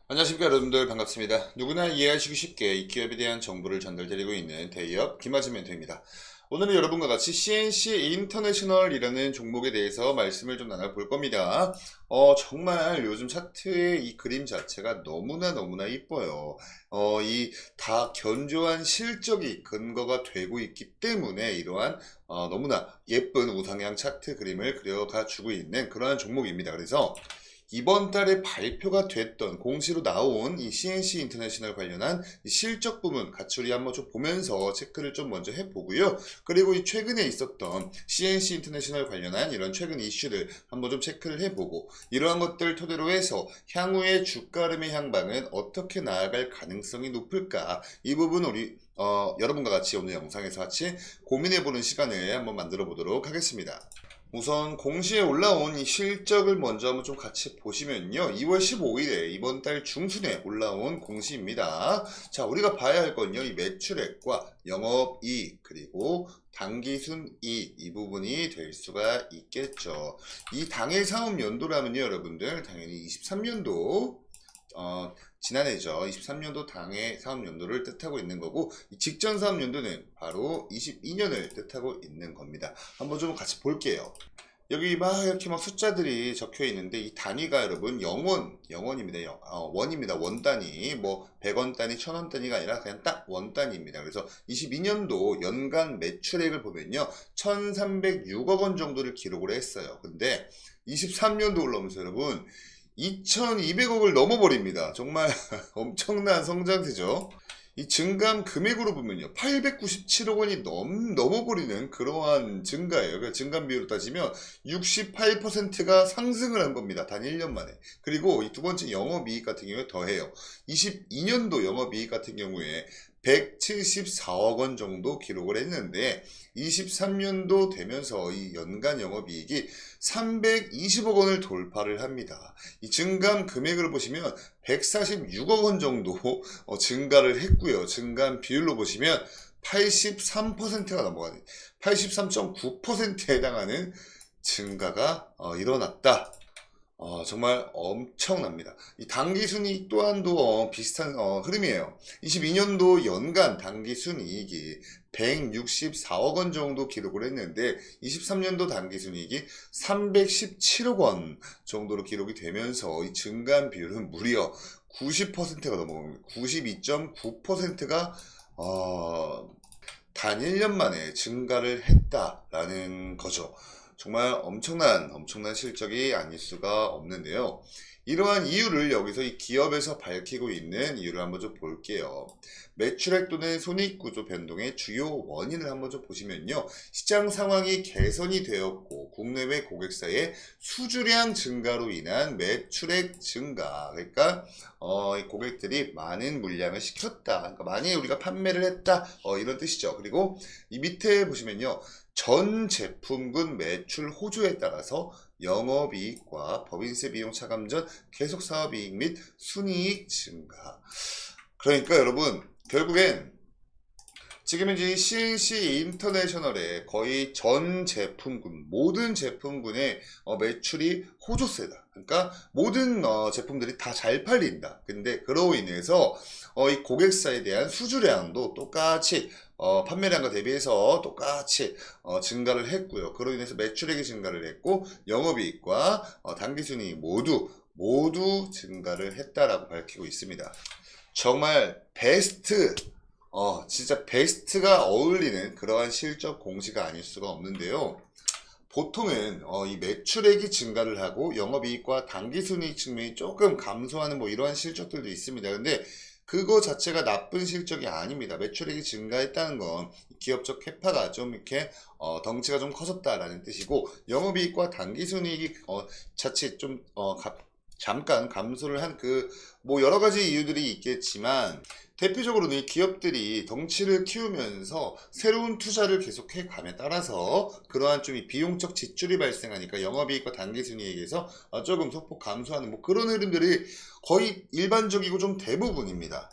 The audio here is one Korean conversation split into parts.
안녕하십니까 여러분들, 반갑습니다. 누구나 이해하시기 쉽게 이 기업에 대한 정보를 전달드리고 있는 대기업 김하진 멘토입니다. 오늘은 여러분과 같이 CNC 인터내셔널이라는 종목에 대해서 말씀을 좀 나눠볼 겁니다. 정말 요즘 차트의 이 그림 자체가 너무나 이뻐요. 이 다 견조한 실적이 근거가 되고 있기 때문에 이러한 너무나 예쁜 우상향 차트 그림을 그려가 주고 있는 그러한 종목입니다. 그래서 이번 달에 발표가 됐던 공시로 나온 이 CNC 인터내셔널 관련한 이 실적 부분 같이 우리 한번 좀 보면서 체크를 좀 먼저 해보고요. 그리고 이 최근에 있었던 CNC 인터내셔널 관련한 이런 최근 이슈들 한번 좀 체크를 해보고 이러한 것들 토대로 해서 향후의 주가 흐름의 향방은 어떻게 나아갈 가능성이 높을까, 이 부분 우리 여러분과 같이 오늘 영상에서 같이 고민해보는 시간을 한번 만들어 보도록 하겠습니다. 우선 공시에 올라온 이 실적을 먼저 한번 좀 같이 보시면요. 2월 15일에 이번 달 중순에 올라온 공시입니다. 자, 우리가 봐야 할 건요. 이 매출액과 영업이익 그리고 당기순이익, 이 부분이 될 수가 있겠죠. 이 당해 사업 연도라면요, 여러분들 당연히 23년도 지난해죠. 23년도 당해 사업연도를 뜻하고 있는 거고, 이 직전 사업연도는 바로 22년을 뜻하고 있는 겁니다. 한번 좀 같이 볼게요. 여기 막 이렇게 막 숫자들이 적혀 있는데 이 단위가 여러분 영원입니다. 원입니다. 원 단위. 뭐 100원 단위, 1000원 단위가 아니라 그냥 딱 원 단위입니다. 그래서 22년도 연간 매출액을 보면요. 1306억 원 정도를 기록을 했어요. 근데 23년도 올라오면서 여러분 2200억을 넘어버립니다. 정말 엄청난 성장세죠. 이 증감 금액으로 보면요. 897억 원이 넘어버리는 그러한 증가예요. 그러니까 증감 비율로 따지면 68%가 상승을 한 겁니다. 단 1년 만에. 그리고 이 두 번째 영업이익 같은 경우에 더해요. 22년도 영업이익 같은 경우에 174억 원 정도 기록을 했는데 23년도 되면서 이 연간 영업이익이 320억 원을 돌파를 합니다. 이 증감 금액을 보시면 146억 원 정도 증가를 했고요. 증감 비율로 보시면 83%가 넘어가는 83.9%에 해당하는 증가가 일어났다. 정말 엄청납니다. 이 당기순이익 또한도 비슷한 흐름이에요. 22년도 연간 당기순이익이 164억 원 정도 기록을 했는데 23년도 당기순이익이 317억 원 정도로 기록이 되면서 이 증감 비율은 무려 90%가 넘어갑니다. 92.9%가 단 1년 만에 증가를 했다라는 거죠. 정말 엄청난 실적이 아닐 수가 없는데요. 이러한 이유를 여기서 이 기업에서 밝히고 있는 이유를 한번 좀 볼게요. 매출액 또는 손익구조 변동의 주요 원인을 한번 좀 보시면요. 시장 상황이 개선이 되었고 국내외 고객사의 수주량 증가로 인한 매출액 증가. 그러니까 이 고객들이 많은 물량을 시켰다. 그러니까 많이 우리가 판매를 했다. 이런 뜻이죠. 그리고 이 밑에 보시면요. 전 제품군 매출 호조에 따라서 영업이익과 법인세 비용 차감 전 계속 사업이익 및 순이익 증가. 그러니까 여러분 결국엔 지금 현재 CNC 인터내셔널의 거의 전 제품군, 모든 제품군의 매출이 호조세다. 그러니까 모든 제품들이 다 잘 팔린다. 근데 그로 인해서 이 고객사에 대한 수주량도 똑같이 판매량과 대비해서 똑같이 증가를 했고요. 그로 인해서 매출액이 증가를 했고 영업이익과 당기순이익 모두 증가를 했다라고 밝히고 있습니다. 정말 진짜 베스트가 어울리는 그러한 실적 공시가 아닐 수가 없는데요. 보통은 이 매출액이 증가를 하고 영업이익과 당기순이익 측면이 조금 감소하는 뭐 이러한 실적들도 있습니다. 근데 그거 자체가 나쁜 실적이 아닙니다. 매출액이 증가했다는 건 기업적 캐파가 좀 이렇게 덩치가 좀 커졌다라는 뜻이고 영업이익과 당기순이익이 자칫 좀 잠깐 감소를 한 뭐 여러 가지 이유들이 있겠지만 대표적으로는 이 기업들이 덩치를 키우면서 새로운 투자를 계속해 감에 따라서 그러한 좀 이 비용적 지출이 발생하니까 영업이익과 당기순이익에서 조금 소폭 감소하는 뭐 그런 흐름들이 거의 일반적이고 좀 대부분입니다.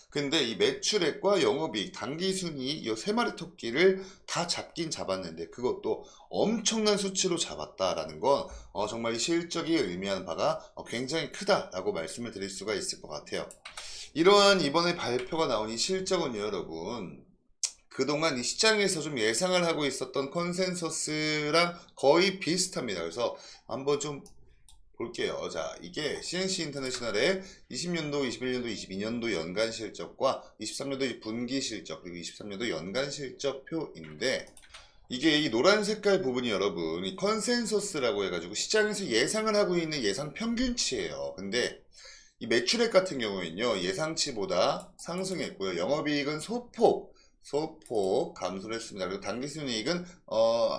근데 이 매출액과 영업이익, 당기순이익 이 세 마리 토끼를 다 잡긴 잡았는데 그것도 엄청난 수치로 잡았다라는 건 정말 이 실적이 의미하는 바가 굉장히 크다라고 말씀을 드릴 수가 있을 것 같아요. 이러한 이번에 발표가 나온 이 실적은요, 여러분. 그동안 이 시장에서 좀 예상을 하고 있었던 컨센서스랑 거의 비슷합니다. 그래서 한번 좀 볼게요. 자, 이게 CNC 인터내셔널의 20년도, 21년도, 22년도 연간 실적과 23년도 분기 실적, 그리고 23년도 연간 실적표인데, 이게 이 노란 색깔 부분이 여러분, 이 컨센서스라고 해가지고 시장에서 예상을 하고 있는 예상 평균치예요. 근데 이 매출액 같은 경우에는요, 예상치보다 상승했고요. 영업이익은 소폭 감소를 했습니다. 그리고 당기순이익은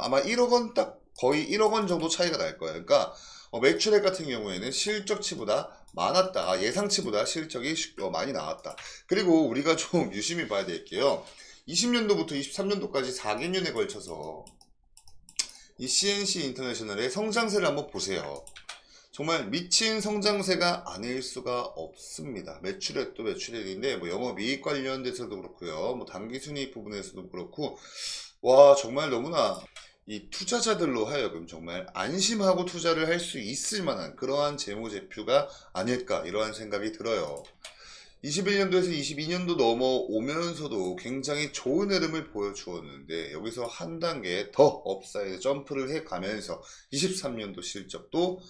아마 1억 원 딱 거의 1억 원 정도 차이가 날 거예요. 그러니까 매출액 같은 경우에는 실적치보다 많았다. 예상치보다 실적이 많이 나왔다. 그리고 우리가 좀 유심히 봐야 될게요. 20년도부터 23년도까지 4개년에 걸쳐서 이 CNC 인터내셔널의 성장세를 한번 보세요. 정말 미친 성장세가 아닐 수가 없습니다. 매출액도 매출액인데 뭐 영업이익 관련돼서도 그렇고요. 뭐 당기순이익 부분에서도 그렇고 와 정말 너무나 이 투자자들로 하여금 정말 안심하고 투자를 할 수 있을 만한 그러한 재무제표가 아닐까 이러한 생각이 들어요. 21년도에서 22년도 넘어오면서도 굉장히 좋은 흐름을 보여주었는데 여기서 한 단계 더 업사이드 점프를 해가면서 23년도 실적도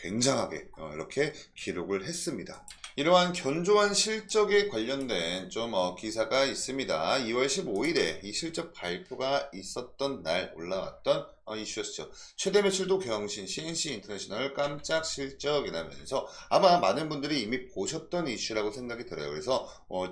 굉장하게 이렇게 기록을 했습니다. 이러한 견조한 실적에 관련된 좀 기사가 있습니다. 2월 15일에 이 실적 발표가 있었던 날 올라왔던 이슈였죠. 최대 매출도 경신 CNC 인터내셔널 깜짝 실적이라면서 아마 많은 분들이 이미 보셨던 이슈라고 생각이 들어요. 그래서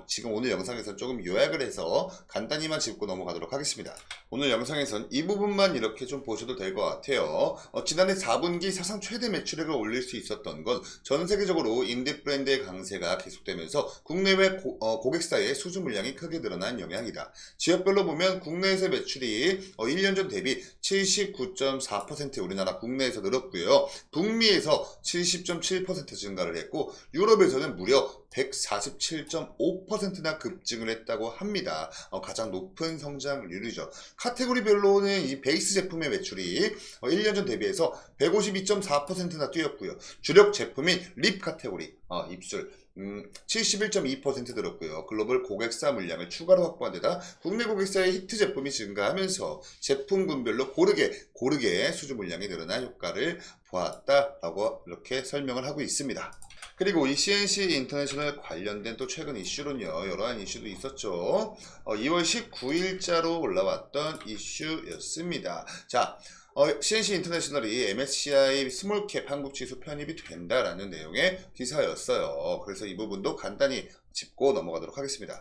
지금 오늘 영상에서 조금 요약을 해서 간단히만 짚고 넘어가도록 하겠습니다. 오늘 영상에선 이 부분만 이렇게 좀 보셔도 될 것 같아요. 지난해 4분기 사상 최대 매출액을 올릴 수 있었던 건 전 세계적으로 인디 브랜드의 강세가 계속되면서 국내외 고객사의 수주 물량이 크게 늘어난 영향이다. 지역별로 보면 국내에서 매출이 1년 전 대비 79.4% 우리나라 국내에서 늘었고요. 북미에서 70.7% 증가를 했고 유럽에서는 무려 147.5%나 급증을 했다고 합니다. 가장 높은 성장률이죠. 카테고리별로는 이 베이스 제품의 매출이 1년 전 대비해서 152.4%나 뛰었고요. 주력 제품인 립 카테고리, 입술 71.2% 늘었고요. 글로벌 고객사 물량을 추가로 확보한 데다 국내 고객사의 히트 제품이 증가하면서 제품군별로 고르게 수주 물량이 늘어난 효과를 보았다라고 이렇게 설명을 하고 있습니다. 그리고 이 CNC 인터내셔널 관련된 또 최근 이슈로는요, 여러한 이슈도 있었죠. 2월 19일자로 올라왔던 이슈였습니다. 자, CNC 인터내셔널이 MSCI 스몰캡 한국지수 편입이 된다라는 내용의 기사였어요. 그래서 이 부분도 간단히 짚고 넘어가도록 하겠습니다.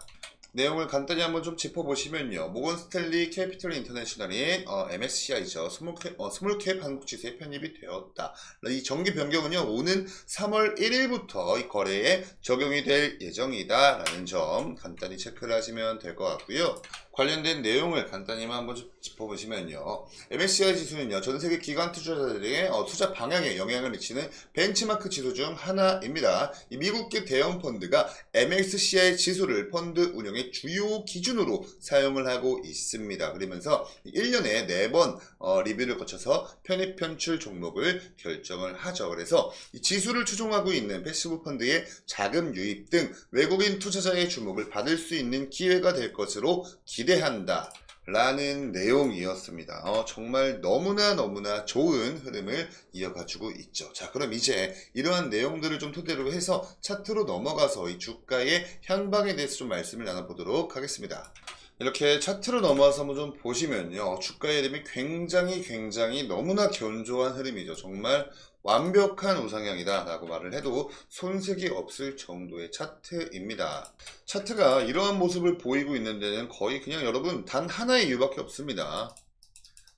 내용을 간단히 한번 좀 짚어보시면요. 모건 스탠리 캐피털 인터내셔널이 MSCI죠. 스몰캡 한국지수에 편입이 되었다. 이 정기 변경은요. 오는 3월 1일부터 이 거래에 적용이 될 예정이다. 라는 점 간단히 체크를 하시면 될 것 같고요. 관련된 내용을 간단히만 한번 짚어보시면요. MSCI 지수는요, 전 세계 기관 투자자들에게 투자 방향에 영향을 미치는 벤치마크 지수 중 하나입니다. 이 미국계 대형 펀드가 MSCI 지수를 펀드 운영의 주요 기준으로 사용을 하고 있습니다. 그러면서 1년에 4번 리뷰를 거쳐서 편입 편출 종목을 결정을 하죠. 그래서 이 지수를 추종하고 있는 패시브 펀드의 자금 유입 등 외국인 투자자의 주목을 받을 수 있는 기회가 될 것으로 기대한다 라는 내용이었습니다. 정말 너무나 좋은 흐름을 이어가지고 있죠. 자, 그럼 이제 이러한 내용들을 좀 토대로 해서 차트로 넘어가서 이 주가의 향방에 대해서 좀 말씀을 나눠보도록 하겠습니다. 이렇게 차트로 넘어와서 한번 좀 보시면요. 주가의 흐름이 굉장히 너무나 견조한 흐름이죠. 정말 완벽한 우상향이다 라고 말을 해도 손색이 없을 정도의 차트입니다. 차트가 이러한 모습을 보이고 있는 데는 거의 그냥 여러분 단 하나의 이유밖에 없습니다.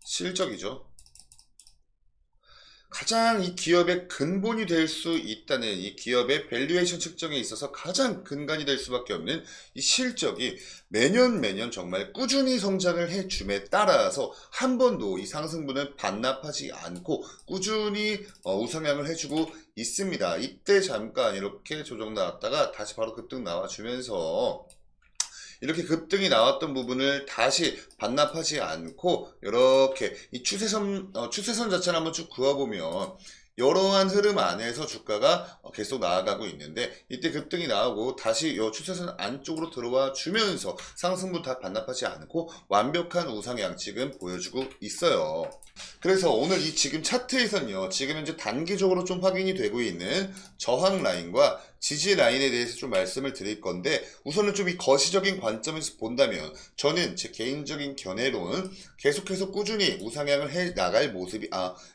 실적이죠. 가장 이 기업의 근본이 될 수 있다는 이 기업의 밸류에이션 측정에 있어서 가장 근간이 될 수밖에 없는 이 실적이 매년 매년 정말 꾸준히 성장을 해줌에 따라서 한 번도 이 상승분은 반납하지 않고 꾸준히 우상향을 해주고 있습니다. 이때 잠깐 이렇게 조정 나왔다가 다시 바로 급등 나와주면서 이렇게 급등이 나왔던 부분을 다시 반납하지 않고 이렇게 이 추세선 자체를 한번 쭉 그어보면 이러한 흐름 안에서 주가가 계속 나아가고 있는데 이때 급등이 나오고 다시 이 추세선 안쪽으로 들어와 주면서 상승분 다 반납하지 않고 완벽한 우상향 지금 보여주고 있어요. 그래서 오늘 이 지금 차트에서는요, 지금 현재 단기적으로 좀 확인이 되고 있는 저항 라인과 지지 라인에 대해서 좀 말씀을 드릴 건데, 우선은 좀 이 거시적인 관점에서 본다면 저는 제 개인적인 견해로는 계속해서 꾸준히 우상향을 해 나갈 모습이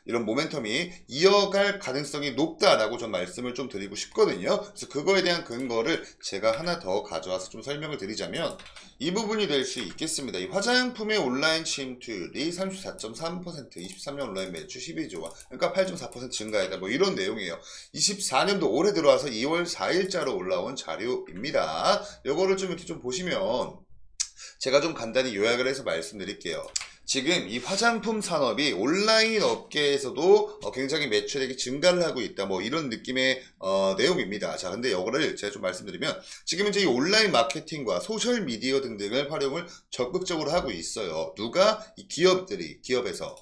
이런 모멘텀이 이어갈 가능성이 높다라고 좀 말씀을 좀 드리고 싶거든요. 그래서 그거에 대한 근거를 제가 하나 더 가져와서 좀 설명을 드리자면 이 부분이 될 수 있겠습니다. 이 화장품의 온라인 침투율이 34.3%, 23년 온라인 매출 12조와, 그러니까 8.4% 증가했다. 뭐 이런 내용이에요. 24년도 올해 들어와서 2월 4일자로 올라온 자료입니다. 요거를 좀 이렇게 좀 보시면 제가 좀 간단히 요약을 해서 말씀드릴게요. 지금 이 화장품 산업이 온라인 업계에서도 굉장히 매출액이 증가를 하고 있다. 뭐 이런 느낌의 내용입니다. 자, 근데 이거를 제가 좀 말씀드리면 지금 이제 이 온라인 마케팅과 소셜 미디어 등등을 활용을 적극적으로 하고 있어요. 누가? 이 기업에서.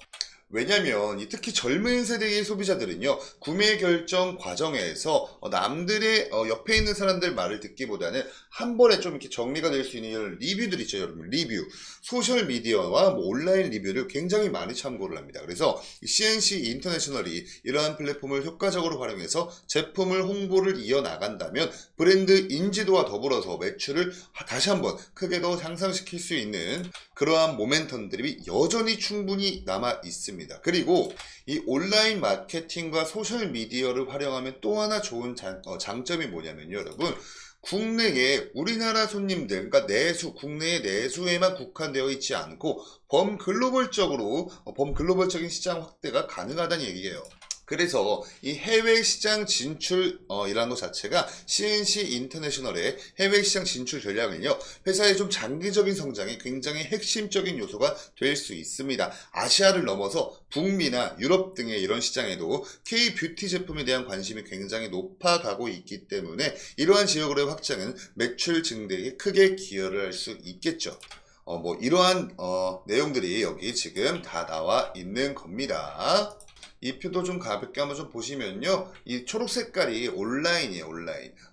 왜냐면 특히 젊은 세대의 소비자들은요, 구매 결정 과정에서 남들의 옆에 있는 사람들 말을 듣기보다는 한 번에 좀 이렇게 정리가 될 수 있는 이런 리뷰들 있죠, 여러분. 리뷰, 소셜 미디어와 뭐 온라인 리뷰를 굉장히 많이 참고를 합니다. 그래서 CNC 인터내셔널이 이러한 플랫폼을 효과적으로 활용해서 제품을 홍보를 이어나간다면 브랜드 인지도와 더불어서 매출을 다시 한번 크게 더 향상시킬 수 있는 그러한 모멘텀들이 여전히 충분히 남아 있습니다. 그리고 이 온라인 마케팅과 소셜 미디어를 활용하면 또 하나 좋은 장점이 뭐냐면요, 여러분. 국내에 우리나라 손님들, 그러니까 국내의 내수에만 국한되어 있지 않고 범글로벌적인 시장 확대가 가능하다는 얘기예요. 그래서 이 해외 시장 진출이라는 것 자체가 CNC 인터내셔널의 해외 시장 진출 전략은요, 회사의 좀 장기적인 성장이 굉장히 핵심적인 요소가 될 수 있습니다. 아시아를 넘어서 북미나 유럽 등의 이런 시장에도 K-뷰티 제품에 대한 관심이 굉장히 높아가고 있기 때문에 이러한 지역으로의 확장은 매출 증대에 크게 기여를 할 수 있겠죠. 뭐 이러한 내용들이 여기 지금 다 나와 있는 겁니다. 이 표도 좀 가볍게 한번 좀 보시면요, 이 초록 색깔이 온라인이에요.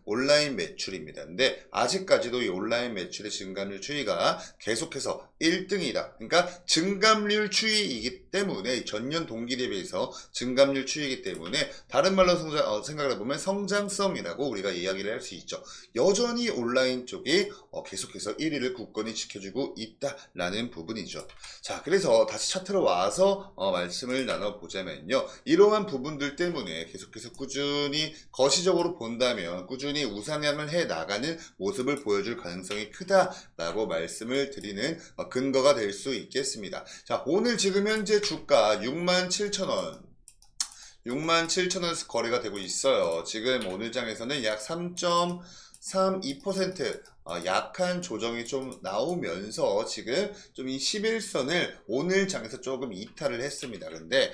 온라인 매출입니다. 근데 아직까지도 이 온라인 매출의 증감률 추이가 계속해서 1등이다. 그러니까 증감률 추이이기 때문에 전년 동기 대비해서 증감률 추이이기 때문에 다른 말로 생각을 해보면 성장성이라고 우리가 이야기를 할 수 있죠. 여전히 온라인 쪽이 계속해서 1위를 굳건히 지켜주고 있다라는 부분이죠. 자, 그래서 다시 차트로 와서 말씀을 나눠보자면요, 이러한 부분들 때문에 계속해서 꾸준히 거시적으로 본다면 꾸준히 우상향을 해 나가는 모습을 보여줄 가능성이 크다라고 말씀을 드리는 근거가 될 수 있겠습니다. 자, 오늘 지금 현재 주가 67,000원 67,000원에서 거래가 되고 있어요. 지금 오늘 장에서는 약 3.32% 약한 조정이 좀 나오면서 지금 좀 이 11선을 오늘 장에서 조금 이탈을 했습니다. 근데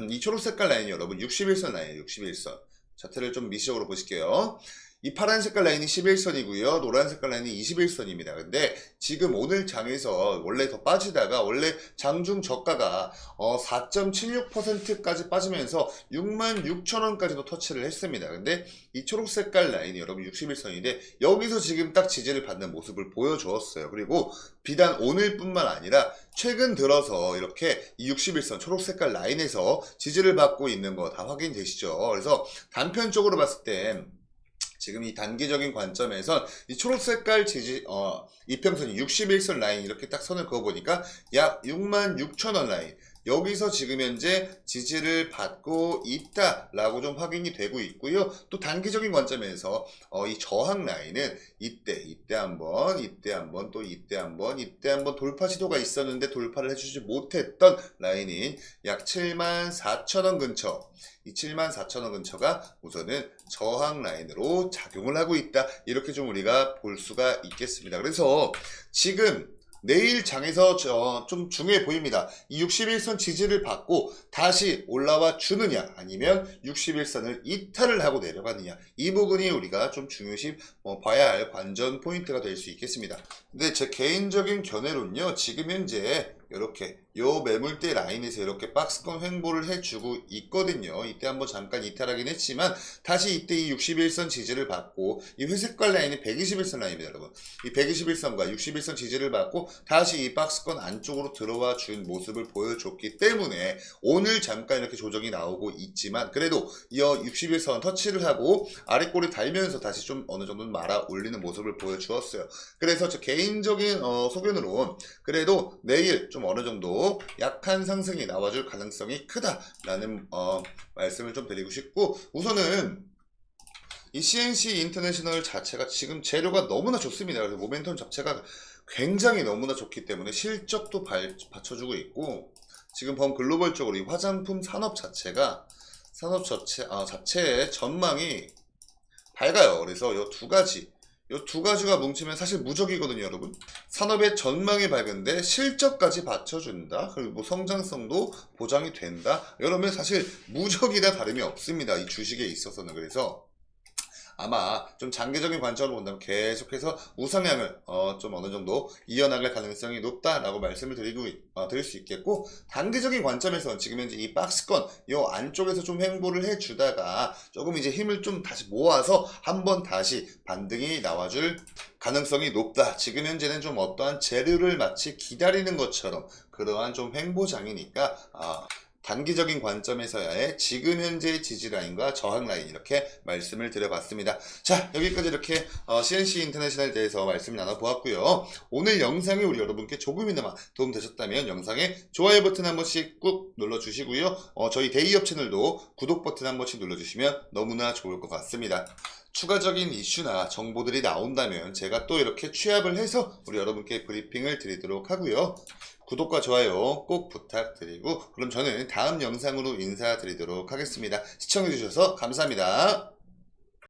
이 초록색깔 라인이 여러분 61선 라인이에요. 61선. 차트를 좀 미시적으로 보실게요. 이 파란 색깔 라인이 11선이고요. 노란 색깔 라인이 21선입니다. 근데 지금 오늘 장에서 원래 더 빠지다가 원래 장중 저가가 4.76%까지 빠지면서 66,000원까지도 터치를 했습니다. 근데 이 초록 색깔 라인이 여러분 61선인데 여기서 지금 딱 지지를 받는 모습을 보여주었어요. 그리고 비단 오늘뿐만 아니라 최근 들어서 이렇게 이 61선 초록 색깔 라인에서 지지를 받고 있는 거 다 확인되시죠? 그래서 단편적으로 봤을 땐 지금 이 단기적인 관점에선 이 초록색깔 이평선이 61선 라인 이렇게 딱 선을 그어보니까 약 66,000원 라인, 여기서 지금 현재 지지를 받고 있다라고 좀 확인이 되고 있고요. 또 단기적인 관점에서 이 저항 라인은 이때 한번, 또 이때 한번 돌파 시도가 있었는데 돌파를 해주지 못했던 라인인 약 74,000원 근처, 이 74,000원 근처가 우선은 저항 라인으로 작용을 하고 있다. 이렇게 좀 우리가 볼 수가 있겠습니다. 그래서 지금 내일 장에서 좀 중요해 보입니다. 이 61선 지지를 받고 다시 올라와 주느냐, 아니면 61선을 이탈을 하고 내려가느냐, 이 부분이 우리가 좀 중요시 봐야 할 관전 포인트가 될 수 있겠습니다. 근데 제 개인적인 견해론요, 지금 현재 이렇게 요 매물대 라인에서 이렇게 박스권 횡보를 해주고 있거든요. 이때 한번 잠깐 이탈하긴 했지만 다시 이때 이 61선 지지를 받고, 이 회색깔 라인이 121선 라인입니다, 여러분. 이 121선과 61선 지지를 받고 다시 이 박스권 안쪽으로 들어와 준 모습을 보여줬기 때문에 오늘 잠깐 이렇게 조정이 나오고 있지만, 그래도 이 61선 터치를 하고 아래꼬리 달면서 다시 좀 어느 정도는 말아 올리는 모습을 보여주었어요. 그래서 저 개인적인 소견으론 그래도 내일 좀 어느 정도 약한 상승이 나와줄 가능성이 크다라는 말씀을 좀 드리고 싶고, 우선은 이 CNC 인터내셔널 자체가 지금 재료가 너무나 좋습니다. 그래서 모멘텀 자체가 굉장히 너무나 좋기 때문에 실적도 받쳐주고 있고, 지금 범글로벌적으로 이 화장품 산업 자체가 자체의 전망이 밝아요. 그래서 이 두 가지가 뭉치면 사실 무적이거든요, 여러분. 산업의 전망이 밝은데 실적까지 받쳐준다. 그리고 뭐 성장성도 보장이 된다. 이러면 사실 무적이다 다름이 없습니다, 이 주식에 있어서는. 그래서 아마 좀 장기적인 관점으로 본다면 계속해서 우상향을 좀 어느 정도 이어나갈 가능성이 높다라고 말씀을 드릴 수 있겠고, 단기적인 관점에서는 지금 현재 이 박스권 요 안쪽에서 좀 횡보를 해주다가 조금 이제 힘을 좀 다시 모아서 한번 다시 반등이 나와줄 가능성이 높다. 지금 현재는 좀 어떠한 재료를 마치 기다리는 것처럼 그러한 좀 횡보장이니까 단기적인 관점에서의 지금 현재의 지지라인과 저항라인, 이렇게 말씀을 드려봤습니다. 자, 여기까지 이렇게 CNC 인터내셔널에 대해서 말씀을 나눠보았고요. 오늘 영상이 우리 여러분께 조금이나마 도움되셨다면 영상에 좋아요 버튼 한 번씩 꾹 눌러주시고요. 저희 데이업 채널도 구독 버튼 한 번씩 눌러주시면 너무나 좋을 것 같습니다. 추가적인 이슈나 정보들이 나온다면 제가 또 이렇게 취합을 해서 우리 여러분께 브리핑을 드리도록 하고요. 구독과 좋아요 꼭 부탁드리고, 그럼 저는 다음 영상으로 인사드리도록 하겠습니다. 시청해주셔서 감사합니다.